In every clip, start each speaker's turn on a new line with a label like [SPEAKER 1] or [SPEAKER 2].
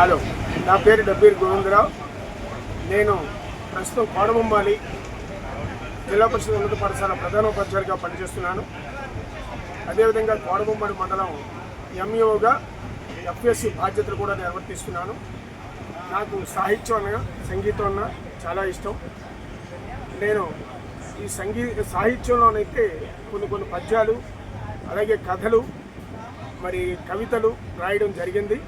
[SPEAKER 1] Hello, నా పేరు డబ్బీర్ గోవిందరావు. నేను ప్రస్తుతం కోడబొమ్మాలి జిల్లా పరిషత్ ఉన్నత పాఠశాల ప్రధానోపాధ్యాయుడిగా పనిచేస్తున్నాను. అదేవిధంగా కోడబొమ్మాలి మండలం ఎంఈఓగా ఎఫ్ఎస్సి బాధ్యతలు కూడా నిర్వర్తిస్తున్నాను. నాకు సాహిత్యం అన్న సంగీతం అన్న చాలా ఇష్టం. నేను ఈ సాహిత్యంలోనైతే కొన్ని పద్యాలు, అలాగే కథలు, మరి కవితలు రాయడం జరిగింది.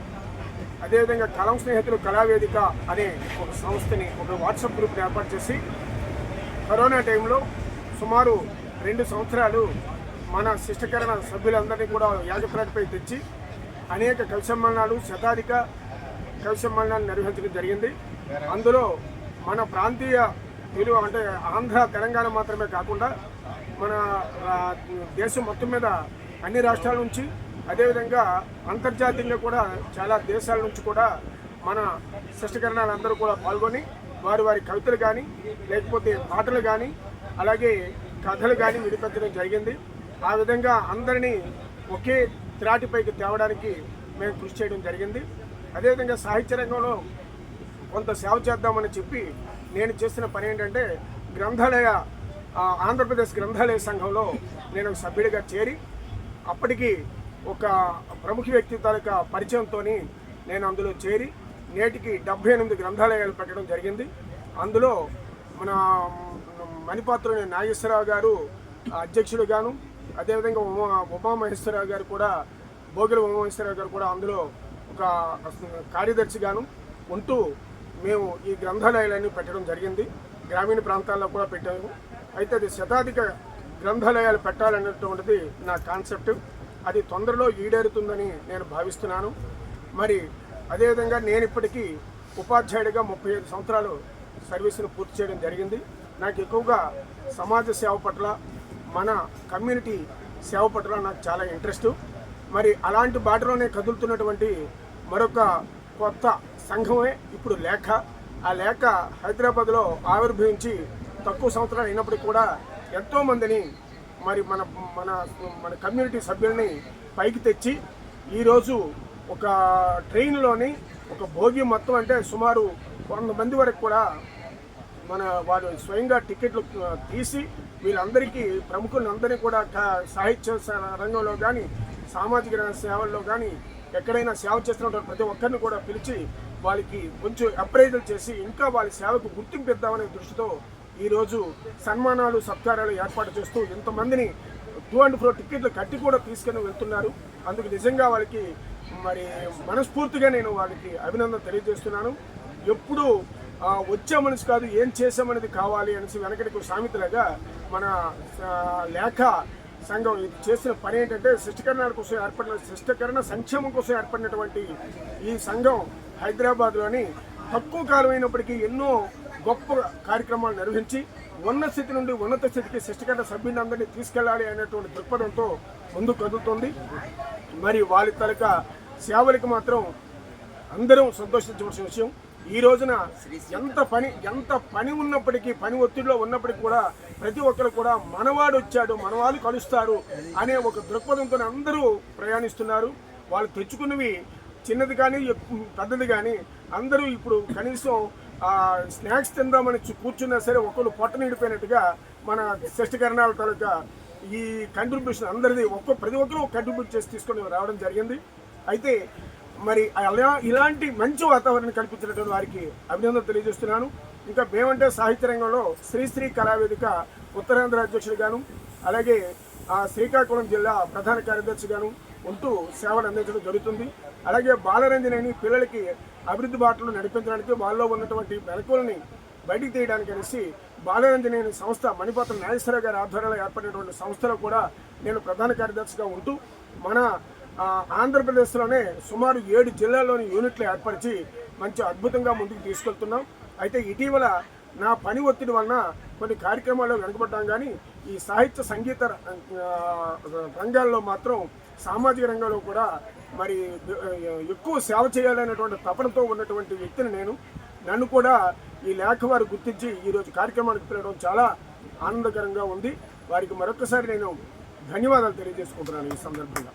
[SPEAKER 1] అదేవిధంగా కలం స్నేహితులు కళావేదిక అనే ఒక సంస్థని, ఒక వాట్సాప్ గ్రూప్ని ఏర్పాటు చేసి కరోనా టైంలో సుమారు 2 సంవత్సరాలు మన శిష్టకరణ సభ్యులందరినీ కూడా యాజప్రాటిపై తెచ్చి అనేక కవి సమ్మేళనాలు, శతాధిక కవి సమ్మేళనాలు నిర్వహించడం జరిగింది. అందులో మన ప్రాంతీయ తెలుగు అంటే ఆంధ్ర, తెలంగాణ మాత్రమే కాకుండా మన దేశం మొత్తం మీద అన్ని రాష్ట్రాల నుంచి, అదేవిధంగా అంతర్జాతీయంగా కూడా చాలా దేశాల నుంచి కూడా మన శిష్టకరణాలందరూ కూడా పాల్గొని వారి కవితలు కానీ, లేకపోతే పాటలు కానీ, అలాగే కథలు కానీ విడిపించడం జరిగింది. ఆ విధంగా అందరినీ ఒకే త్రాటిపైకి తేవడానికి మేము కృషి చేయడం జరిగింది. అదేవిధంగా సాహిత్య రంగంలో కొంత సేవ చేద్దామని చెప్పి నేను చేసిన పని ఏంటంటే, ఆంధ్రప్రదేశ్ గ్రంథాలయ సంఘంలో నేను సభ్యుడిగా చేరి, అప్పటికి ఒక ప్రముఖ వ్యక్తి తాలూకా పరిచయంతో నేను అందులో చేరి నేటికి 78 గ్రంథాలయాలు పెట్టడం జరిగింది. అందులో మన మణిపాత్రుని నాగేశ్వరరావు గారు అధ్యక్షుడుగాను, అదేవిధంగా ఉమామహేశ్వరరావు గారు కూడా, భోగిల ఉమామహేశ్వరరావు గారు కూడా అందులో ఒక కార్యదర్శిగాను ఉంటూ మేము ఈ గ్రంథాలయాలన్నీ పెట్టడం జరిగింది. గ్రామీణ ప్రాంతాల్లో కూడా పెట్టాము. అయితే అది శతాధిక గ్రంథాలయాలు పెట్టాలనేటువంటిది నా కాన్సెప్ట్. అది తొందరలో ఈడేరుతుందని నేను భావిస్తున్నాను. మరి అదేవిధంగా నేను ఇప్పటికీ ఉపాధ్యాయుడిగా 35 సంవత్సరాలు సర్వీసును పూర్తి చేయడం జరిగింది. నాకు ఎక్కువగా సమాజ సేవ పట్ల, మన కమ్యూనిటీ సేవ పట్ల నాకు చాలా ఇంట్రెస్ట్. మరి అలాంటి బాటలోనే కదులుతున్నటువంటి మరొక కొత్త సంఘమే ఇప్పుడు లేఖ. ఆ లేఖ హైదరాబాద్లో ఆవిర్భవించి తక్కువ సంవత్సరాలు అయినప్పటికీ కూడా ఎంతోమందిని, మరి మన మన మన కమ్యూనిటీ సభ్యుల్ని పైకి తెచ్చి ఈరోజు ఒక ట్రైన్లోని ఒక భోగి మొత్తం అంటే సుమారు 100 మంది వరకు కూడా వారు స్వయంగా టికెట్లు తీసి వీళ్ళందరికీ, ప్రముఖులందరినీ కూడా సాహిత్య రంగంలో కానీ, సామాజిక సేవల్లో కానీ, ఎక్కడైనా సేవ చేస్తున్న ప్రతి ఒక్కరిని కూడా పిలిచి వాళ్ళకి కొంచెం అప్రైజల్ చేసి ఇంకా వాళ్ళ సేవకు గుర్తింపు ఇద్దామనే దృష్టితో ఈరోజు సన్మానాలు, సత్కారాలు ఏర్పాటు చేస్తూ ఇంతమందిని 2 and 4 టికెట్లు కట్టి కూడా తీసుకొని వెళ్తున్నారు. అందుకు నిజంగా వాళ్ళకి మరి మనస్ఫూర్తిగా నేను వాళ్ళకి అభినందన తెలియజేస్తున్నాను. ఎప్పుడు వచ్చే మనిషి కాదు, ఏం చేసామనేది కావాలి అనేసి వెనకటికి సామెతలాగా మన లేఖ సంఘం ఇది చేసిన పని ఏంటంటే, శిష్టకరణ సంక్షేమం కోసం ఏర్పడినటువంటి ఈ సంఘం హైదరాబాద్లోని తక్కువ కాలమైనప్పటికీ ఎన్నో గొప్ప కార్యక్రమాలు నిర్వహించి ఉన్నత స్థితి నుండి ఉన్నత స్థితికి శిష్టకరణ సభ్యులందరినీ తీసుకెళ్లాలి అనేటువంటి దృక్పథంతో ముందుకు కదులుతోంది. మరి వాళ్ళ తలక సేవలకు మాత్రం అందరం సంతోషించవలసిన విషయం. ఈ రోజున ఎంత పని ఉన్నప్పటికీ, పని ఒత్తిడిలో ఉన్నప్పటికీ కూడా ప్రతి ఒక్కరు కూడా మనవాడు వచ్చాడు, మనవాళ్ళు కలుస్తారు అనే ఒక దృక్పథంతో అందరూ ప్రయాణిస్తున్నారు. వాళ్ళు తెచ్చుకున్నవి చిన్నది కానీ పెద్దది కానీ అందరూ ఇప్పుడు కనీసం స్నాక్స్ తిందామని కూర్చున్నా సరే ఒకళ్ళు పొట్ట నిండిపోయినట్టుగా మన శిష్టకరణాల తాలూకా ఈ కంట్రిబ్యూషన్ అందరిది ప్రతి ఒక్కరూ కంట్రిబ్యూట్ చేసి తీసుకొని రావడం జరిగింది. అయితే మరి ఇలాంటి మంచి వాతావరణం కల్పించినటువంటి వారికి అభినందన తెలియజేస్తున్నాను. ఇంకా మేమంటే సాహిత్య రంగంలో శ్రీశ్రీ కళావేదిక ఉత్తరాంధ్ర అధ్యక్షుడిగాను, అలాగే శ్రీకాకుళం జిల్లా ప్రధాన కార్యదర్శిగాను ఉంటూ సేవలు అందించడం జరుగుతుంది. అలాగే బాలరంజని పిల్లలకి అభివృద్ధి బాటలు నడిపించడానికి, వాళ్ళలో ఉన్నటువంటి మెలకువలని బయటికి తీయడానికి అనేసి బాలరంజని సంస్థ మణిపాత్ర నాగేశ్వరరావు గారి ఆధ్వర్యంలో ఏర్పడినటువంటి సంస్థలో కూడా నేను ప్రధాన కార్యదర్శిగా ఉంటూ మన ఆంధ్రప్రదేశ్లోనే సుమారు 7 జిల్లాల్లోని యూనిట్లు ఏర్పరిచి మంచి అద్భుతంగా ముందుకు తీసుకెళ్తున్నాం. అయితే ఇటీవల నా పని ఒత్తిడి వలన కొన్ని కార్యక్రమాల్లో వెనుకబడ్డాం, కానీ ఈ సాహిత్య సంగీత రంగాల్లో మాత్రం, సామాజిక రంగంలో కూడా మరి ఎక్కువ సేవ చేయాలనేటువంటి తపనతో ఉన్నటువంటి వ్యక్తిని నన్ను కూడా ఈ లేఖ వారు గుర్తించి ఈరోజు కార్యక్రమానికి పిలవడం చాలా ఆనందకరంగా ఉంది. వారికి మరొకసారి నేను ధన్యవాదాలు తెలియజేసుకుంటున్నాను ఈ సందర్భంగా.